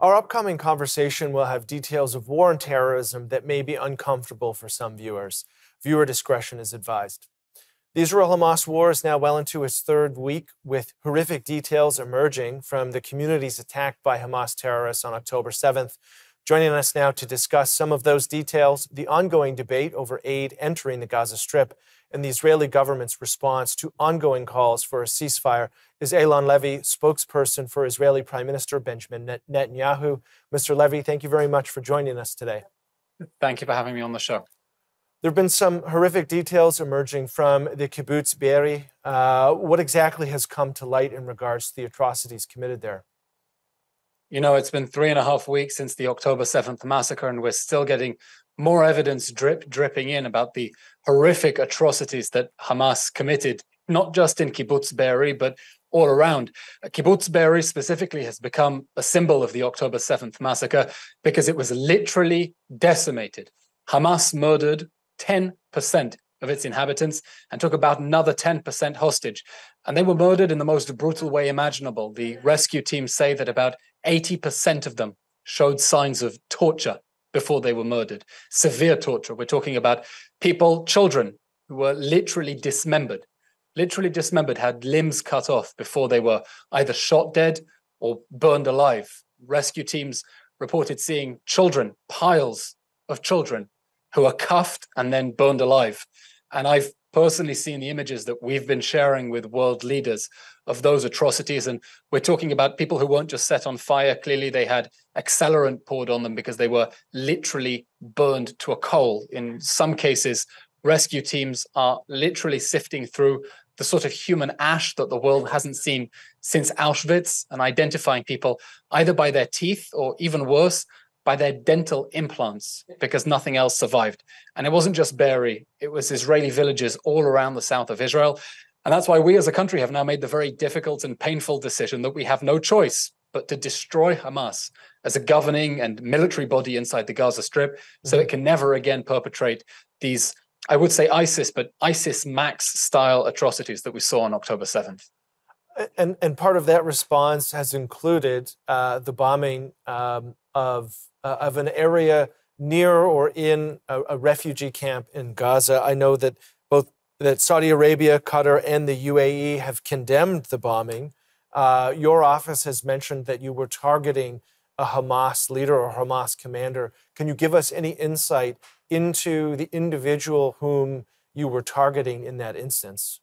Our upcoming conversation will have details of war and terrorism that may be uncomfortable for some viewers. Viewer discretion is advised. The Israel-Hamas war is now well into its third week, with horrific details emerging from the communities attacked by Hamas terrorists on October 7th. Joining us now to discuss some of those details, the ongoing debate over aid entering the Gaza Strip, and the Israeli government's response to ongoing calls for a ceasefire, is Eylon Levy, spokesperson for Israeli Prime Minister Benjamin Netanyahu. Mr. Levy, thank you very much for joining us today. Thank you for having me on the show. There have been some horrific details emerging from the kibbutz Be'eri. What exactly has come to light in regards to the atrocities committed there? You know, it's been 3.5 weeks since the October 7th massacre, and we're still getting more evidence dripping in about the horrific atrocities that Hamas committed, not just in kibbutz Be'eri, but all around. Kibbutz Be'eri specifically has become a symbol of the October 7th massacre because it was literally decimated. Hamas murdered 10% of its inhabitants and took about another 10% hostage. And they were murdered in the most brutal way imaginable. The rescue teams say that about 80% of them showed signs of torture before they were murdered. Severe torture. We're talking about people, children, who were literally dismembered, had limbs cut off before they were either shot dead or burned alive. Rescue teams reported seeing children, piles of children, who are cuffed and then burned alive. And I've personally seen the images that we've been sharing with world leaders of those atrocities. And we're talking about people who weren't just set on fire. Clearly, they had accelerant poured on them because they were literally burned to a coal. In some cases, rescue teams are literally sifting through the sort of human ash that the world hasn't seen since Auschwitz and identifying people either by their teeth or, even worse, by their dental implants, because nothing else survived. And it wasn't just Be'eri, it was Israeli villages all around the south of Israel. And that's why we as a country have now made the very difficult and painful decision that we have no choice but to destroy Hamas as a governing and military body inside the Gaza Strip, so it can never again perpetrate these, I would say ISIS, but ISIS max style atrocities that we saw on October 7th. And part of that response has included the bombing of an area near or in a refugee camp in Gaza. I know that that Saudi Arabia, Qatar, and the UAE have condemned the bombing. Your office has mentioned that you were targeting a Hamas leader or Hamas commander. Can you give us any insight into the individual whom you were targeting in that instance?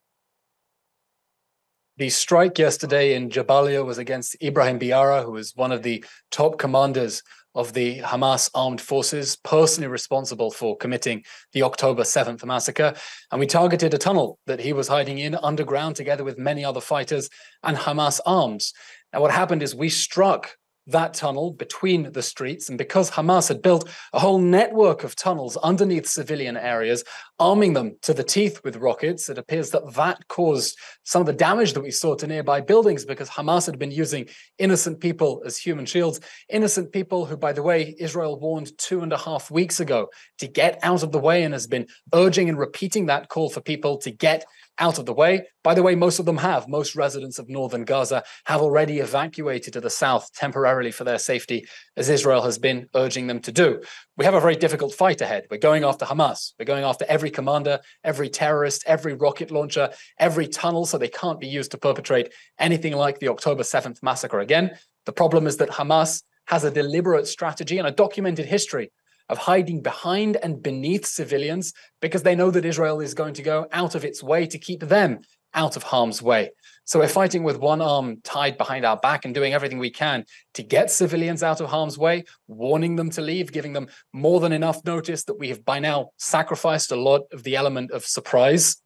The strike yesterday in Jabalia was against Ibrahim Biara, who was one of the top commanders of the Hamas armed forces, personally responsible for committing the October 7th massacre. And we targeted a tunnel that he was hiding in underground together with many other fighters and Hamas arms. Now, what happened is we struck that tunnel between the streets. And because Hamas had built a whole network of tunnels underneath civilian areas, arming them to the teeth with rockets, it appears that that caused some of the damage that we saw to nearby buildings, because Hamas had been using innocent people as human shields, innocent people who, by the way, Israel warned 2.5 weeks ago to get out of the way, and has been urging and repeating that call for people to get out of the way. By the way, most of them have. Most residents of northern Gaza have already evacuated to the south temporarily for their safety, as Israel has been urging them to do. We have a very difficult fight ahead. We're going after Hamas. We're going after every commander, every terrorist, every rocket launcher, every tunnel, so they can't be used to perpetrate anything like the October 7th massacre again. The problem is that Hamas has a deliberate strategy and a documented history of hiding behind and beneath civilians, because they know that Israel is going to go out of its way to keep them out of harm's way. So we're fighting with one arm tied behind our back and doing everything we can to get civilians out of harm's way, warning them to leave, giving them more than enough notice that we have by now sacrificed a lot of the element of surprise.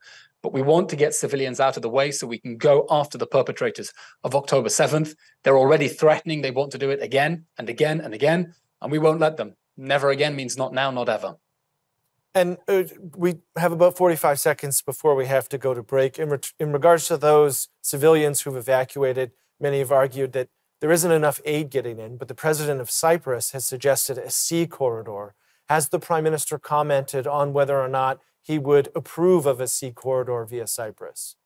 But we want to get civilians out of the way so we can go after the perpetrators of October 7th. They're already threatening they want to do it again and again and again, and we won't let them. Never again means not now, not ever. And we have about 45 seconds before we have to go to break. In regards to those civilians who've evacuated, many have argued that there isn't enough aid getting in, but the president of Cyprus has suggested a sea corridor. Has the prime minister commented on whether or not he would approve of a sea corridor via Cyprus?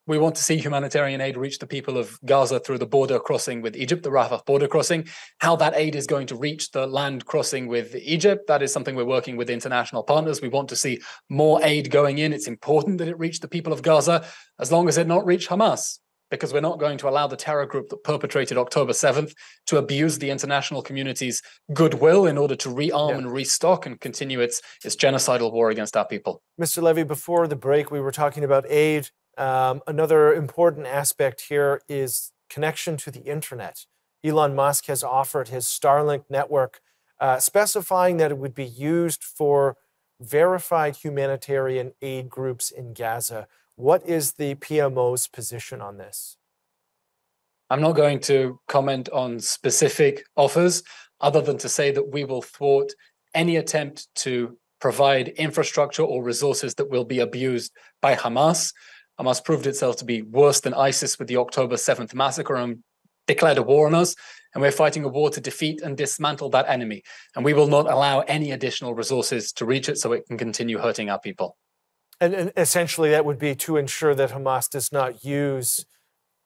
We want to see humanitarian aid reach the people of Gaza through the border crossing with Egypt, the Rafah border crossing. How that aid is going to reach the land crossing with Egypt, that is something we're working with international partners. We want to see more aid going in. It's important that it reach the people of Gaza, as long as it not reach Hamas, because we're not going to allow the terror group that perpetrated October 7th to abuse the international community's goodwill in order to rearm and restock and continue its genocidal war against our people. Mr. Levy, before the break, we were talking about aid. Another important aspect here is connection to the internet. Elon Musk has offered his Starlink network, specifying that it would be used for verified humanitarian aid groups in Gaza. What is the PMO's position on this? I'm not going to comment on specific offers, other than to say that we will thwart any attempt to provide infrastructure or resources that will be abused by Hamas. Hamas proved itself to be worse than ISIS with the October 7th massacre and declared a war on us. And we're fighting a war to defeat and dismantle that enemy. And we will not allow any additional resources to reach it so it can continue hurting our people. And essentially that would be to ensure that Hamas does not use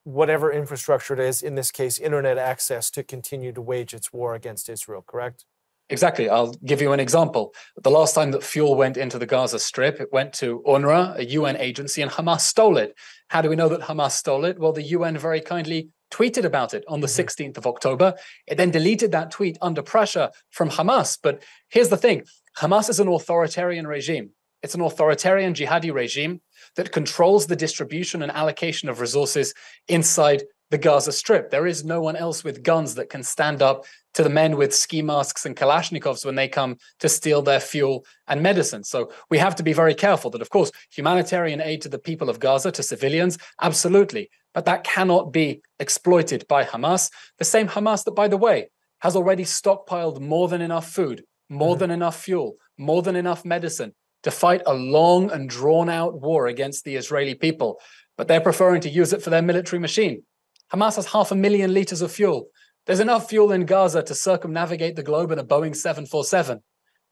whatever infrastructure it is, in this case, internet access, to continue to wage its war against Israel, correct? Exactly. I'll give you an example. The last time that fuel went into the Gaza Strip, it went to UNRWA, a UN agency, and Hamas stole it. How do we know that Hamas stole it? Well, the UN very kindly tweeted about it on the 16th of October. It then deleted that tweet under pressure from Hamas. But here's the thing. Hamas is an authoritarian regime. It's an authoritarian jihadi regime that controls the distribution and allocation of resources inside the Gaza Strip. There is no one else with guns that can stand up to the men with ski masks and Kalashnikovs when they come to steal their fuel and medicine. So we have to be very careful that, of course, humanitarian aid to the people of Gaza, to civilians, absolutely. But that cannot be exploited by Hamas. The same Hamas that, by the way, has already stockpiled more than enough food, more than enough fuel, more than enough medicine to fight a long and drawn-out war against the Israeli people. But they're preferring to use it for their military machine. Hamas has 500,000 liters of fuel. There's enough fuel in Gaza to circumnavigate the globe in a Boeing 747.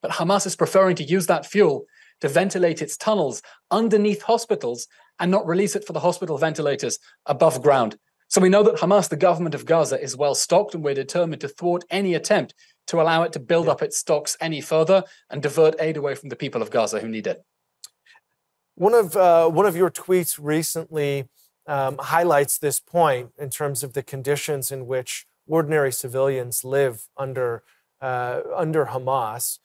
But Hamas is preferring to use that fuel to ventilate its tunnels underneath hospitals and not release it for the hospital ventilators above ground. So we know that Hamas, the government of Gaza, is well stocked, and we're determined to thwart any attempt to allow it to build up its stocks any further and divert aid away from the people of Gaza who need it. One of your tweets recently highlights this point in terms of the conditions in which ordinary civilians live under Hamas.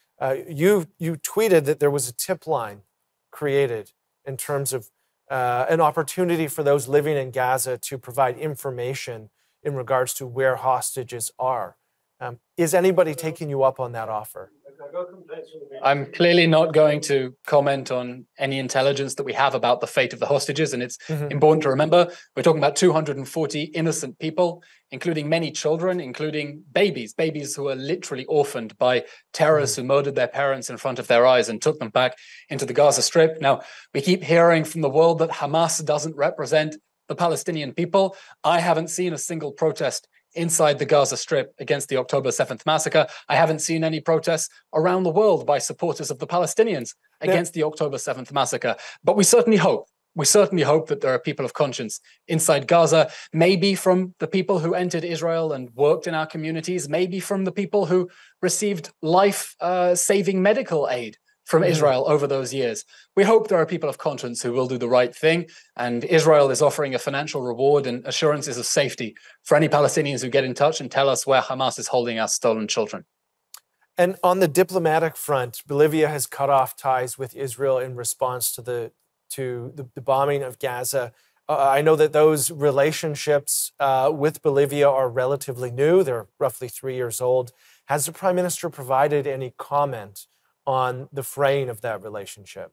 You tweeted that there was a tip line created in terms of an opportunity for those living in Gaza to provide information in regards to where hostages are. Is anybody taking you up on that offer? I'm clearly not going to comment on any intelligence that we have about the fate of the hostages. And it's important to remember, we're talking about 240 innocent people, including many children, including babies who are literally orphaned by terrorists who murdered their parents in front of their eyes and took them back into the Gaza Strip. Now, we keep hearing from the world that Hamas doesn't represent the Palestinian people. I haven't seen a single protest inside the Gaza Strip against the October 7th massacre. I haven't seen any protests around the world by supporters of the Palestinians against the October 7th massacre. But we certainly hope that there are people of conscience inside Gaza, maybe from the people who entered Israel and worked in our communities, maybe from the people who received life-saving medical aid from Israel over those years. We hope there are people of conscience who will do the right thing, and Israel is offering a financial reward and assurances of safety for any Palestinians who get in touch and tell us where Hamas is holding our stolen children. And on the diplomatic front, Bolivia has cut off ties with Israel in response to the bombing of Gaza. I know that those relationships with Bolivia are relatively new. They're roughly 3 years old. Has the Prime Minister provided any comment on the fraying of that relationship?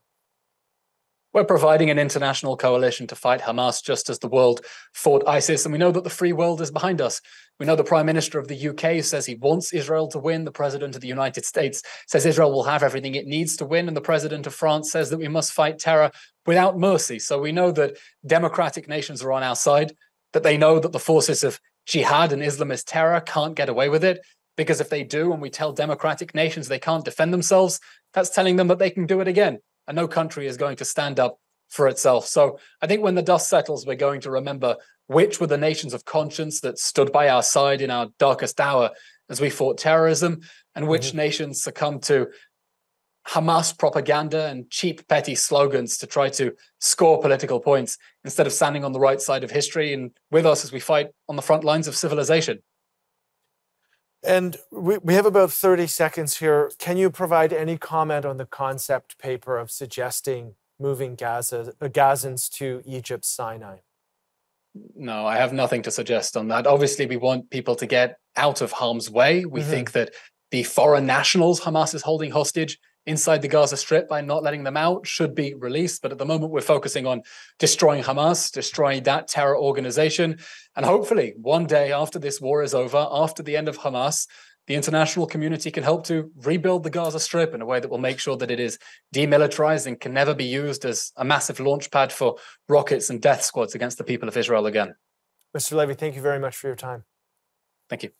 We're providing an international coalition to fight Hamas just as the world fought ISIS, and we know that the free world is behind us. We know the Prime Minister of the UK says he wants Israel to win. The President of the United States says Israel will have everything it needs to win, and the President of France says that we must fight terror without mercy. So we know that democratic nations are on our side, that they know that the forces of jihad and Islamist terror can't get away with it, because if they do, and we tell democratic nations they can't defend themselves, that's telling them that they can do it again. And no country is going to stand up for itself. So I think when the dust settles, we're going to remember which were the nations of conscience that stood by our side in our darkest hour as we fought terrorism, and which nations succumbed to Hamas propaganda and cheap, petty slogans to try to score political points instead of standing on the right side of history and with us as we fight on the front lines of civilization. And we have about 30 seconds here. Can you provide any comment on the concept paper of suggesting moving Gazans to Egypt's Sinai? No, I have nothing to suggest on that. Obviously, we want people to get out of harm's way. We think that the foreign nationals Hamas is holding hostage inside the Gaza Strip by not letting them out should be released. But at the moment, we're focusing on destroying Hamas, destroying that terror organization. And hopefully, one day after this war is over, after the end of Hamas, the international community can help to rebuild the Gaza Strip in a way that will make sure that it is demilitarized and can never be used as a massive launch pad for rockets and death squads against the people of Israel again. Mr. Levy, thank you very much for your time. Thank you.